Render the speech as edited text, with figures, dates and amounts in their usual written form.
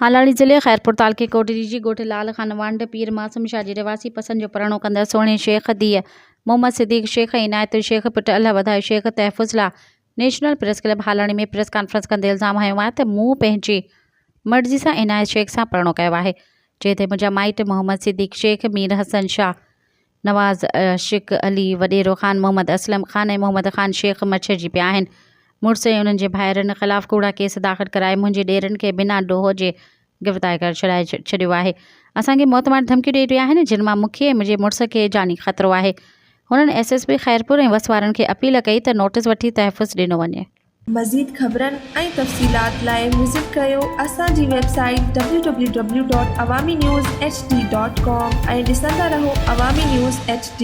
हालाड़ी ज़िले खैरपुर तालुके कोटरीजी ॻोठ लाल खान वांड पीर मासूम शाह जे रिवासी पसंद जो परणो कंदड़ सोणे शेख धीअ मोहम्मद सिद्दीक़ शेख इनायत शेख पुट अल्लाह वधाए शेख तहफ़ुज़ ला नेशनल प्रेस क्लब हालाड़ी में प्रेस कॉन्फ्रेंस कंदे इल्ज़ाम हयो आहे त मूं पंहिंजी मर्ज़ी सां इनायत शेख सां परणो कयो आहे, जंहिं ते मुंहिंजा माइट मोहम्मद सिद्दीक़ शेख, मीर हसन शाह, नवाज़ आशिक़ अली, वॾेरो ख़ान मोहम्मद असलम ख़ान ऐं मोहम्मद ख़ान शेख मछरजी पिया आहिनि। मुड़ुस ऐं उन्हनि जे भाइरनि ख़िलाफ़ कूड़ा केस दाख़िल कराए मुंहिंजे ॾेरनि खे बिना ॾोह जे गिरफ़्तार करे छॾियो आहे। असांखे मौतमार धमकियूं ॾेई रहिया आहिनि, जिन मां मूंखे ऐं मुंहिंजे मुड़ुस खे जानी ख़तरो आहे। हुननि SSP खैरपुर ऐं वस वारनि खे अपील कई त नोटिस वठी तहफ़ुज़ ॾिनो वञे। मज़ीद ख़बरनि ऐं तफ़सीलात लाइ विज़िट कयो असांजी वेबसाइट www.awamiNewsHD.com ऐं ॾिसंदा रहो अवामी न्यूज़ HD।